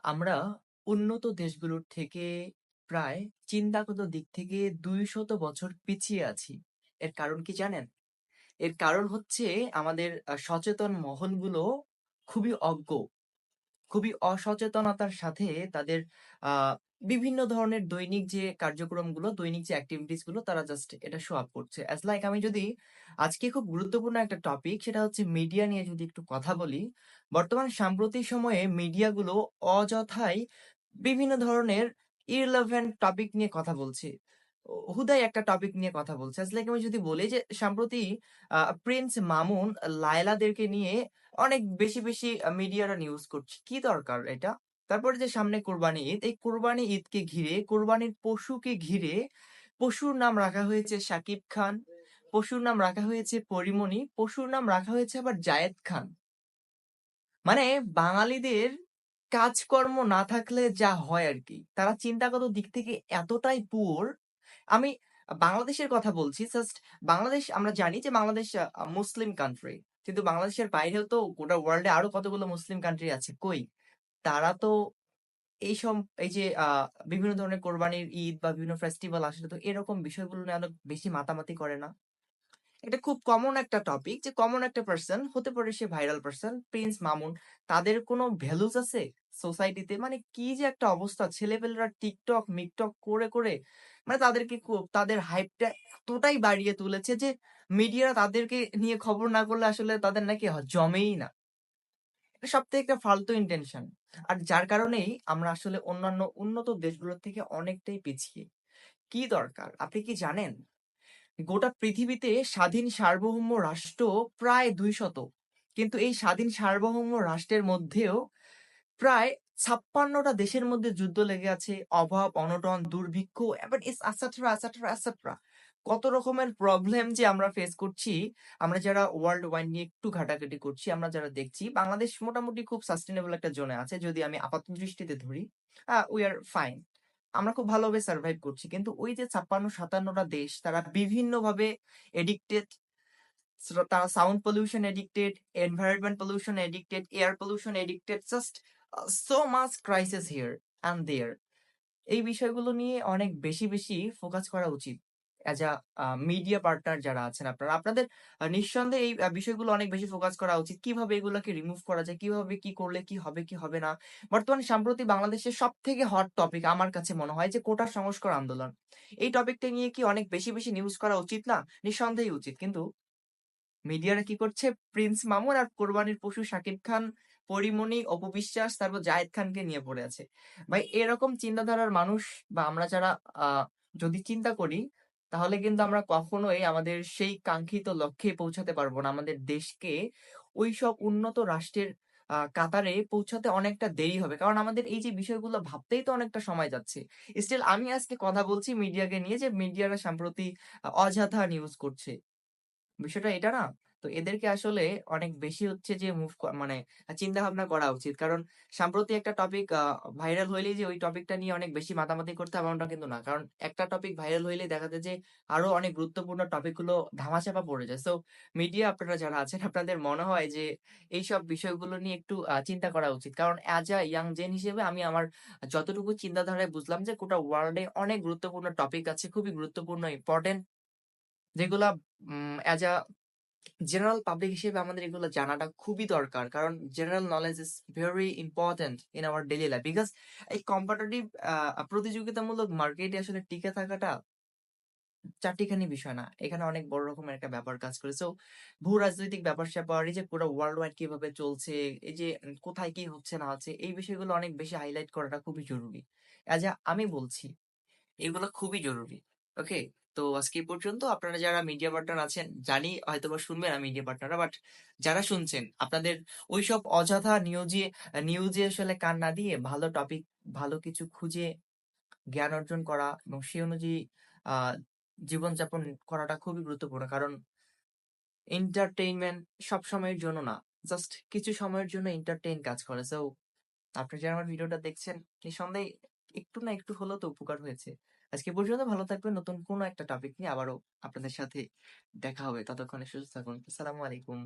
আমরা উন্নত দেশগুলোর থেকে প্রায় চিন্তাগত দিক থেকে ২০০ বছর পিছিয়ে আছি। এর কারণ কি জানেন? এর কারণ হচ্ছে আমাদের সচেতন মহলগুলো খুবই অজ্ঞ। খুবই অসচেতনতার সাথে তাদের আ বিভিন্ন ধরনের দৈনিক যে কার্যক্রমগুলো, দৈনিক যে এক্টিভিটিস গুলো তারা জাস্ট এটা শো অফ করছে। অ্যাজ লাইক আমি যদি আজকে খুব গুরুত্বপূর্ণ একটা টপিক সেটা হচ্ছে মিডিয়া নিয়ে যদি একটু কথা বলি। বর্তমান সাম্প্রতিক সময়ে মিডিয়াগুলো অযথাই বিভিন্ন ধরনের irrelevant টপিক নিয়ে কথা বলছে। হুদাই একটা টপিক নিয়ে কথা বলছে। অ্যাজ লাইক আমি যদি বলি যে সম্প্রতি প্রিন্স মামুন লায়লাদেরকে নিয়ে অনেক বেশি মিডিয়ারা নিউজ করছে। কি দরকার এটা? তারপরে যে সামনে কোরবানি ঈদ, এই কোরবানি ঈদকে ঘিরে, কোরবানির পশুকে ঘিরে পশুর নাম রাখা হয়েছে শাকিব খান, পশুর নাম রাখা হয়েছে পরীমণি, পশুর নাম রাখা হয়েছে আবার জায়েদ খান। মানে বাঙালিদের কাজকর্ম না থাকলে যা হয় আরকি। তারা চিন্তাগত দিক থেকে এতটাই পুয়ার। আমি বাংলাদেশের কথা বলছি। জাস্ট বাংলাদেশ আমরা জানি যে বাংলাদেশ মুসলিম কান্ট্রি। কিন্তু বাংলাদেশের বাইরেও তো গোটা ওয়ার্লড এ আরো কতগুলো মুসলিম কান্ট্রি আছে। কই? তারা তো এই যে বিভিন্ন ধরনের কোরবানির ঈদ বা বিভিন্ন ফেস্টিভাল আসলে তো এরকম বিষয়গুলো নিয়ে অনেক বেশি মাতামাতি করে না? এটা খুব কমন একটা টপিক যে কমন একটা পারসন হতে পারে সে ভাইরাল পারসন প্রিন্স মামুন তাদের কোনো ভ্যালুস আছে সোসাইটিতে মানে কি যে একটা অবস্থা ছেলেপেলেরা টিকটক মিকটক করে মানে তাদেরকে তাদের হাইপটা এতটাই বাড়িয়ে তুলেছে যে মিডিয়া তাদেরকে নিয়ে খবর না করলে আসলে তাদের নাকি জমেই না এটা সব থেকে একটা ফালতু ইন্টেনশন আর যার কারণেই আমরা আসলে অন্যান্য উন্নত দেশগুলোর থেকে অনেকটাই পিছিয়ে কি দরকার আপনি কি জানেন গোটা পৃথিবীতে স্বাধীন সার্বভৌম রাষ্ট্র প্রায় ২০০। কিন্তু এই স্বাধীন সার্বভৌম রাষ্ট্রের মধ্যেও প্রায় ৫৬টা দেশের মধ্যে যুদ্ধ লেগে আছে। অভাব, অনটন, দুর্ভিক্ষ এবং এটসেট্রা। কত রকমের প্রবলেম যে আমরা ফেস করছি, আমরা যারা ওয়ার্লড ওয়াইড নিয়ে একটু ঘাটাঘাটি করছি, আমরা যারা দেখছি, বাংলাদেশ মোটামুটি খুব সাস্টেইনেবল একটা জোনে আছে। যদি আমি আপাত দৃষ্টিতে ধরি, উই আর ফাইন। আমরা খুব ভালোভাবে সার্ভাইভ করছি। কিন্তু ওই যে ৫৬-৫৭টা দেশ তারা বিভিন্নভাবে এডিক্টেড তারা sound pollution addicted, environment pollution addicted, air pollution addicted, just so much crisis here and there. এই বিষয়গুলো নিয়ে অনেক বেশি ফোকাস করা উচিত। অ্যাজ আ মিডিয়া পার্টনার যারা আছেন আপনারা, আপনাদের নিঃসন্দেহে এই বিষয়গুলো অনেক বেশি ফোকাস করা উচিত। কিভাবে এগুলাকে রিমুভ করা যায়? কিভাবে কি করলে কি হবে, কি হবে না? বর্তমানে সাম্প্রতিক বাংলাদেশের সবথেকে হট টপিক আমার কাছে মনে হয় যে কোটা সংস্কার আন্দোলন। এই টপিকটা নিয়ে কি অনেক বেশি নিউজ করা উচিত না? নিঃসন্দেহেই উচিত। কিন্তু মিডিয়ারা কি করছে? প্রিন্স মামুন আর কোরবানির পশু শাকিব খান, পরীমণি, অপু বিশ্বাস, তারপর জায়েদ খানকে নিয়ে পড়ে আছে। ভাই এরকম চিন্তাধারার মানুষ বা আমরা যারা আ যদি চিন্তা করি, তাহলে কিন্তু আমরা কখনোই আমাদের সেই কাঙ্ক্ষিত লক্ষ্যে পৌঁছাতে পারবো না। আমাদের দেশকে ওইসব উন্নত রাষ্ট্রের কাতারে পৌঁছাতে অনেকটা দেরি হবে। কারণ আমাদের এই যে বিষয়গুলো ভাবতেই তো অনেকটা সময় যাচ্ছে। স্টিল আমি আজকে কথা বলছি মিডিয়াকে নিয়ে যে মিডিয়ারা সম্প্রতি অযথা নিউজ করছে। বিষয়টা এটা না? তো এদেরকে আসলে অনেক বেশি হচ্ছে যে মুভ মানে চিন্তাভাবনা করা উচিত। কারণ সাম্প্রতি একটা টপিক ভাইরাল হইলেই যে ওই টপিকটা নিয়ে অনেক বেশি মাতামাতি করতে হবে এমনটা কিন্তু না। কারণ একটা টপিক ভাইরাল হইলেই দেখা যায় যে আরো অনেক গুরুত্বপূর্ণ টপিক গুলো ধামাচাপা পড়ে যায়। সো মিডিয়া আপনারা যারা আছেন আপনাদের মনে হয় যে এইসব বিষয়গুলো নিয়ে একটু চিন্তা করা উচিত। কারণ অ্যাজ আ ইয়াং জেন হিসেবে আমি আমার যতটুকু চিন্তাধারায় বুঝলাম যে গোটা ওয়ার্লড এ অনেক গুরুত্বপূর্ণ টপিক আছে, খুবই গুরুত্বপূর্ণ ইম্পোর্টেন্ট যেগুলা অ্যাজ আ জেনারেল পাবলিক হিসেবে আমাদের এগুলো জানাটা খুবই দরকার। কারণ general knowledge is very important in our daily life. Because এই কম্পিটিটিভ প্রতিযোগিতামূলক মার্কেটে আসলে টিকে থাকাটা চাট্টিখানি বিষয় না। এখানে অনেক বড় রকমের একটা ব্যাপার কাজ করে। সো ভূ-রাজনৈতিক ব্যাপার-স্যাপার, এই যে পুরা ওয়ার্লড ওয়াইড কিভাবে চলছে, এই যে কোথায় কি হচ্ছে না হচ্ছে, এই বিষয়গুলো অনেক বেশি হাইলাইট করাটা খুবই জরুরি। আমি বলছি এগুলো খুবই জরুরি। ওকে? তো আজকে এই পর্যন্ত। আপনারা যারা মিডিয়া পার্টনার আছেন, জানি হয়তোবা শুনবে না মিডিয়া পার্টনাররা, বাট যারা শুনছেন আপনাদের ঐসব অযথা নিউজে আসলে কান না দিয়ে ভালো টপিক, ভালো কিছু খুঁজে জ্ঞান অর্জন করা এবং সেই অনুযায়ী আ জীবনযাপন করাটা খুবই গুরুত্বপূর্ণ। কারণ এন্টারটেইনমেন্ট সবসময়ের জন্য না। জাস্ট কিছু সময়ের জন্য এন্টারটেইন কাজ করে। সো আপনি যারা আমার ভিডিওটা দেখছেন, নিঃসন্দেহে একটু না একটু হলেও তো উপকার হয়েছে। আজকে এ পর্যন্ত ভালো থাকবেন। নতুন কোনো একটা টপিক নিয়ে আবারও আপনাদের সাথে দেখা হবে। ততক্ষণে সুস্থ থাকুন। আসসালামু আলাইকুম।